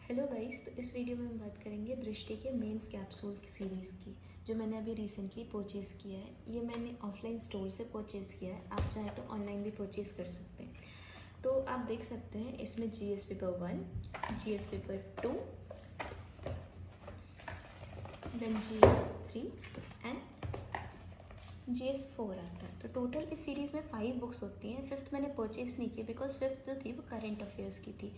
Hello guys, तो इस video में हम बात करेंगे दृष्टि के मेंस कैप्सूल सीरीज़ की, जो मैंने अभी रिसेंटली परचेज़ किया है। ये मैंने ऑफलाइन स्टोर से परचेज़ किया है, आप चाहे तो ऑनलाइन भी परचेज़ कर सकते हैं। तो आप देख सकते हैं इसमें GS paper 1, GS paper 2, then GS 3 and GS 4 आता है। तो टोटल इस सीरीज़ में 5 बुक्स होती हैं। फिफ्थ मैंने परचेज़ नहीं की बिकॉज फिफ्थ जो थी वो करंट अफेयर्स की थी।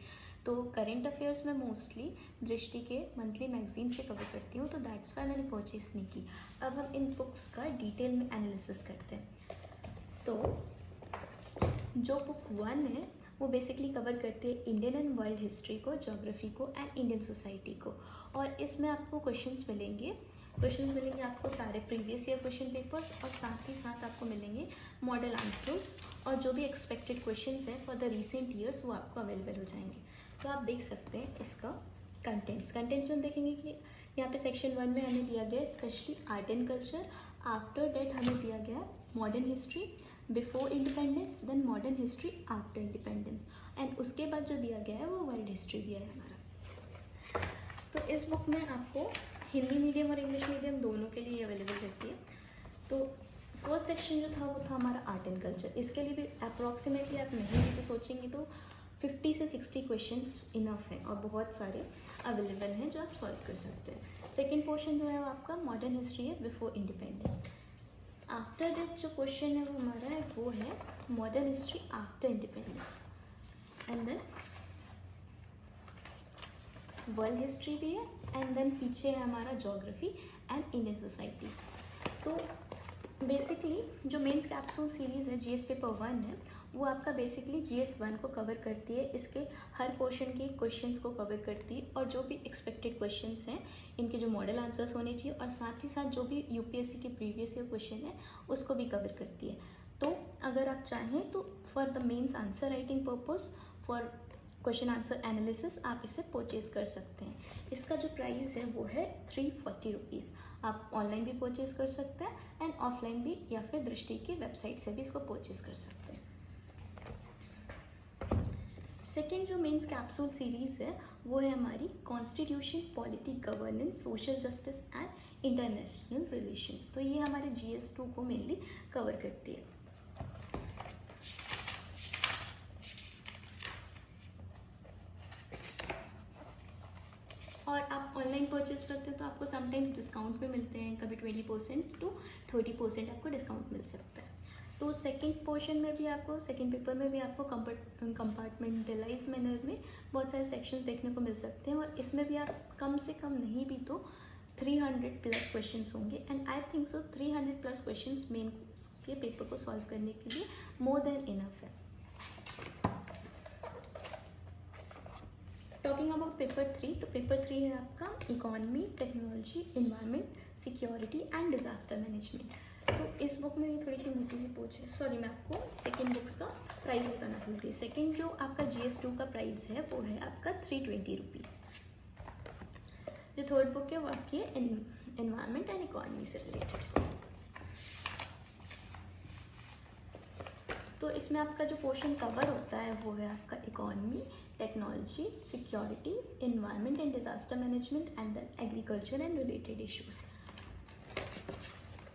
तो करंट अफेयर्स में मोस्टली दृष्टि के मंथली मैगजीन से कवर करती हूँ, तो दैट्स वाई मैंने परचेज़ नहीं की। अब हम इन बुक्स का डिटेल में एनालिसिस करते हैं। तो जो बुक 1 है वो बेसिकली कवर करती है इंडियन एंड वर्ल्ड हिस्ट्री को, ज्योग्राफी को एंड इंडियन सोसाइटी को। और इसमें आपको क्वेश्चंस मिलेंगे आपको सारे प्रीवियस ईयर क्वेश्चन पेपर्स, और साथ ही साथ आपको मिलेंगे मॉडल आंसर्स, और जो भी एक्सपेक्टेड क्वेश्चंस हैं फॉर द रिसेंट ईयर्स वो आपको अवेलेबल हो जाएंगे। तो आप देख सकते हैं इसका कंटेंट्स में हम देखेंगे कि यहाँ पे सेक्शन 1 में हमें दिया गया है specially art and culture. After that हमें दिया गया modern history before independence, then modern history after independence, and उसके बाद जो दिया गया है वो वर्ल्ड हिस्ट्री दिया है हमारा। तो इस बुक में आपको हिंदी मीडियम और इंग्लिश मीडियम दोनों के लिए अवेलेबल रहती है। तो फर्स्ट सेक्शन जो था वो था हमारा आर्ट एंड कल्चर। इसके लिए भी अप्रॉक्सीमेटली आप नहीं भी तो सोचेंगे तो 50 से 60 क्वेश्चंस इनफ हैं, और बहुत सारे अवेलेबल हैं जो आप सॉल्व कर सकते हैं। सेकेंड पोर्शन जो है वो आपका मॉडर्न हिस्ट्री है बिफोर इंडिपेंडेंस। आफ्टर दैट जो क्वेश्चन है वो हमारा है वो है modern history after independence, and then world history भी है, एंड देन पीछे है हमारा ज्योग्राफी एंड इंडियन सोसाइटी। तो बेसिकली जो मेंस कैप्सूल सीरीज़ है जीएस पेपर 1 है वो आपका बेसिकली जीएस 1 को कवर करती है। इसके हर पोर्शन के क्वेश्चंस को कवर करती है, और जो भी एक्सपेक्टेड क्वेश्चंस हैं इनके जो मॉडल आंसर्स होने चाहिए, और साथ ही साथ जो भी यूपीएससी के प्रीवियस ईयर क्वेश्चन है उसको भी कवर करती है। तो अगर आप चाहें तो for the mains answer writing purpose, for question answer analysis आप इसे परचेज कर सकते हैं। इसका जो प्राइस है वो है 340 रुपीज़। आप ऑनलाइन भी परचेज कर सकते हैं एंड ऑफलाइन भी, या फिर दृष्टि की वेबसाइट से भी इसको परचेज कर सकते हैं। सेकेंड जो मेंस कैप्सूल सीरीज़ है वो है हमारी constitution, polity, governance, social justice and international relations. तो ये हमारे जीएस 2 को मेनली कवर करती है। और आप ऑनलाइन परचेज करते हैं तो आपको समटाइम्स डिस्काउंट भी मिलते हैं, कभी 20% to 30% आपको डिस्काउंट मिल सकता है। तो सेकंड पोर्शन में भी आपको, सेकंड पेपर में भी आपको कंपार्टमेंटलाइज मैनर में बहुत सारे सेक्शंस देखने को मिल सकते हैं, और इसमें भी आप कम से कम नहीं भी तो 300 प्लस क्वेश्चंस होंगे, and I think so 300 plus questions main के पेपर को सॉल्व करने के लिए मोर देन इनफ है। टॉकिंग अबाउट पेपर 3, तो पेपर 3 है आपका economy, technology, environment, security and disaster management. तो इस बुक में भी थोड़ी सी मोटी सी पूछे, सॉरी मैं आपको सेकेंड बुक्स का प्राइस बताना भूल गई। सेकेंड जो आपका जीएस 2 का प्राइस है वो है आपका 320 रुपीज़। जो थर्ड बुक है वो आपकी है इन्वायरमेंट एंड इकोनॉमी से रिलेटेड। तो इसमें आपका जो पोर्शन कवर होता है वो है आपका economy, technology, security, environment and disaster management, and then agriculture and related issues.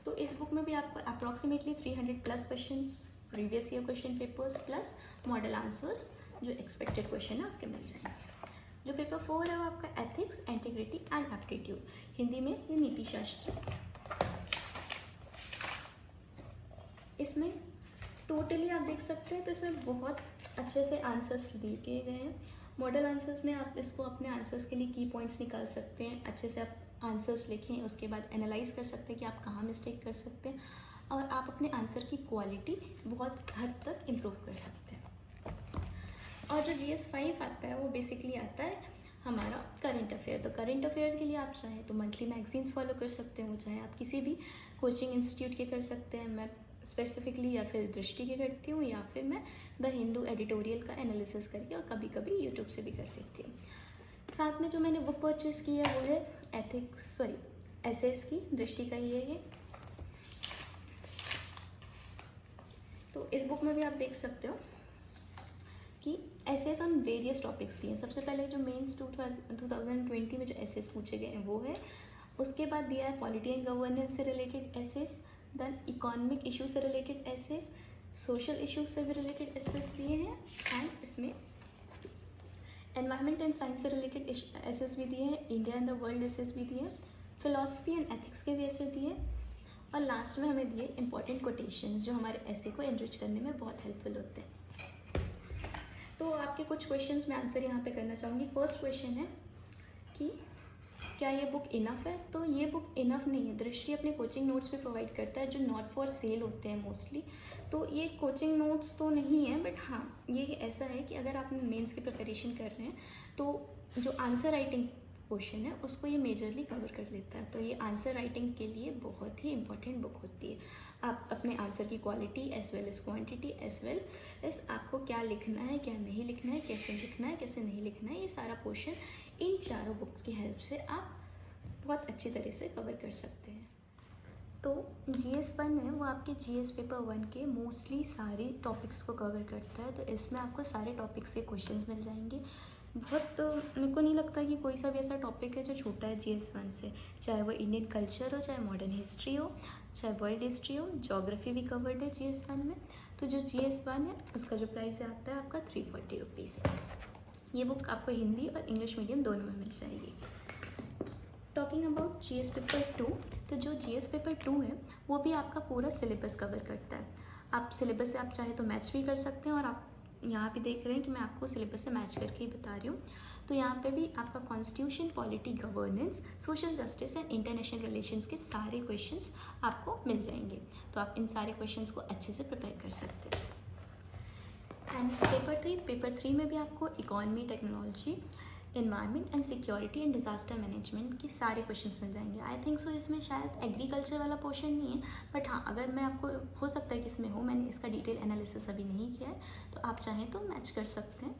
तो इस बुक में भी आपको approximately 300 plus questions, previous year question papers plus model answers जो एक्सपेक्टेड क्वेश्चन है उसके मिल जाएंगे। जो पेपर 4 है वो आपका ethics, integrity and aptitude, Hindi में ये नीति शास्त्र। इसमें टोटली आप देख सकते हैं तो इसमें बहुत अच्छे से आंसर्स दिए गए हैं। मॉडल आंसर्स में आप इसको अपने आंसर्स के लिए की पॉइंट्स निकाल सकते हैं, अच्छे से आप आंसर्स लिखें, उसके बाद एनालाइज कर सकते हैं कि आप कहाँ मिस्टेक कर सकते हैं, और आप अपने आंसर की क्वालिटी बहुत हद तक इम्प्रूव कर सकते हैं। और जो जीएस 5 आता है वो बेसिकली आता है हमारा करंट अफेयर। तो करंट अफेयर्स के लिए आप चाहें तो मंथली मैगजीन्स फॉलो कर सकते हैं, वो चाहे आप किसी भी कोचिंग इंस्टीट्यूट के कर सकते हैं। मैं स्पेसिफिकली या फिर दृष्टि के करती हूँ, या फिर मैं द हिंदू एडिटोरियल का एनालिसिस करके, और कभी कभी यूट्यूब से भी कर लेती हूँ। साथ में जो मैंने बुक परचेज़ की है वो है एसएस की, दृष्टि का ही है ये। तो इस बुक में भी आप देख सकते हो कि एसेस ऑन वेरियस टॉपिक्स दिए हैं। सबसे पहले जो मेंस 2020 में जो एसेस पूछे गए हैं वो है। उसके बाद दिया है पॉलिटी एंड गवर्नेंस से related essays, then economic issue से रिलेटेड एसेस, सोशल इश्यूज से भी रिलेटेड एसेस दिए हैं, एंड इसमें एनवायरनमेंट एंड साइंस से रिलेटेड एसेस भी दिए हैं, India and the world essays भी दिए हैं, फिलॉसफी एंड एथिक्स के भी एसे दिए, और लास्ट में हमें दिए इंपॉर्टेंट कोटेशंस जो हमारे एसे को एनरिच करने में बहुत हेल्पफुल होते हैं। तो आपके कुछ क्वेश्चंस मैं आंसर यहाँ पे करना चाहूँगी। फर्स्ट क्वेश्चन है कि क्या ये बुक इनफ है? तो ये बुक इनफ नहीं है। दृष्टि अपने कोचिंग नोट्स भी प्रोवाइड करता है जो नॉट फॉर सेल होते हैं मोस्टली। तो ये कोचिंग नोट्स तो नहीं है, बट हाँ ये ऐसा है कि अगर आप मेंस की प्रिपरेशन कर रहे हैं तो जो आंसर राइटिंग क्वेश्चन है उसको ये मेजरली कवर कर लेता है। तो ये आंसर राइटिंग के लिए बहुत ही इंपॉर्टेंट बुक होती है। आप अपने आंसर की quality as well as quantity as well as आपको क्या लिखना है, क्या नहीं लिखना है, कैसे लिखना है, कैसे नहीं लिखना है, ये सारा पोर्शन इन चारों बुक्स की हेल्प से आप बहुत अच्छी तरह से कवर कर सकते हैं। तो GS1 है वो आपके GS पेपर 1 के मोस्टली सारे टॉपिक्स को कवर करता है। तो इसमें आपको सारे टॉपिक्स के क्वेश्चन मिल जाएंगे। बहुत मेरे को नहीं लगता कि कोई सा भी ऐसा टॉपिक है जो छोटा है GS1 से, चाहे वो इंडियन कल्चर हो, चाहे मॉडर्न हिस्ट्री हो, चाहे वर्ल्ड हिस्ट्री हो, ज्योग्राफी भी कवर्ड है GS1 में। तो जो GS1 है उसका जो प्राइस आता है आपका 340 रुपीज़। ये बुक आपको हिंदी और इंग्लिश मीडियम दोनों में मिल जाएगी। टॉकिंग अबाउट GS पेपर 2, तो जो GS पेपर 2 है वो भी आपका पूरा सिलेबस कवर करता है। आप सिलेबस से आप चाहे तो मैच भी कर सकते हैं, और आप यहाँ पे देख रहे हैं कि मैं आपको सिलेबस से मैच करके ही बता रही हूँ। तो यहाँ पे भी आपका constitution, polity, governance, social justice and international relations के सारे क्वेश्चंस आपको मिल जाएंगे। तो आप इन सारे क्वेश्चंस को अच्छे से प्रिपेयर कर सकते हैं। एंड पेपर 3 में भी आपको economy, technology, environment and security and disaster management के सारे क्वेश्चंस मिल जाएंगे। आई थिंक सो इसमें शायद एग्रीकल्चर वाला पोर्शन नहीं है, बट हाँ अगर मैं आपको हो सकता है कि इसमें हो, मैंने इसका डिटेल एनालिसिस अभी नहीं किया है, तो आप चाहें तो मैच कर सकते हैं।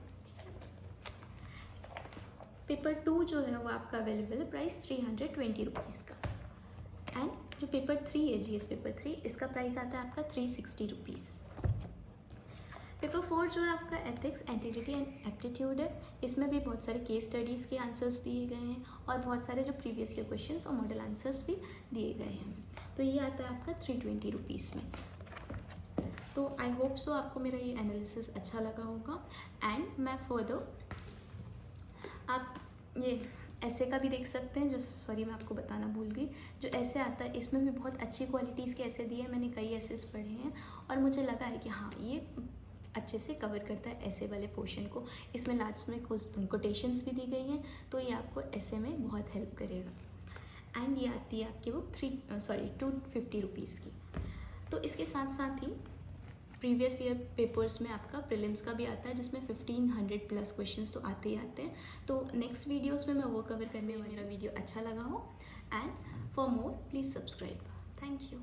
पेपर 2 जो है वो आपका अवेलेबल है प्राइस 320 रुपीज़ का। एंड जो पेपर 3 है GS पेपर 3, इसका प्राइस आता है आपका 360 रुपीज़। पेपर 4 जो है आपका एथिक्स, एंटिटी एंड एप्टीट्यूड है। इसमें भी बहुत सारे केस स्टडीज़ के आंसर्स दिए गए हैं और बहुत सारे जो प्रीवियस ईयर क्वेश्चंस और मॉडल आंसर्स भी दिए गए हैं। तो ये आता है आपका 320 रुपीज़ में। तो आई होप सो आपको मेरा ये एनालिसिस अच्छा लगा होगा। एंड मैं फर्दर आप ये ऐसे का भी देख सकते हैं, जो सॉरी मैं आपको बताना भूल गई, जो ऐसे आता है इसमें भी बहुत अच्छी क्वालिटीज़ के ऐसे दिए हैं। मैंने कई ऐसेस पढ़े हैं और मुझे लगा है कि हाँ ये अच्छे से कवर करता है ऐसे वाले पोर्शन को। इसमें लास्ट में कुछ कोटेशंस भी दी गई हैं, तो ये आपको ऐसे में बहुत हेल्प करेगा। एंड ये आती है आपकी बुक 250 रुपीज़ की। तो इसके साथ साथ ही प्रीवियस ईयर पेपर्स में आपका प्रीलिम्स का भी आता है, जिसमें 1500 प्लस क्वेश्चंस तो आते ही आते हैं। तो नेक्स्ट वीडियोस में मैं वो कवर करने वाली। मेरा वीडियो अच्छा लगा हो, and for more please subscribe. Thank you.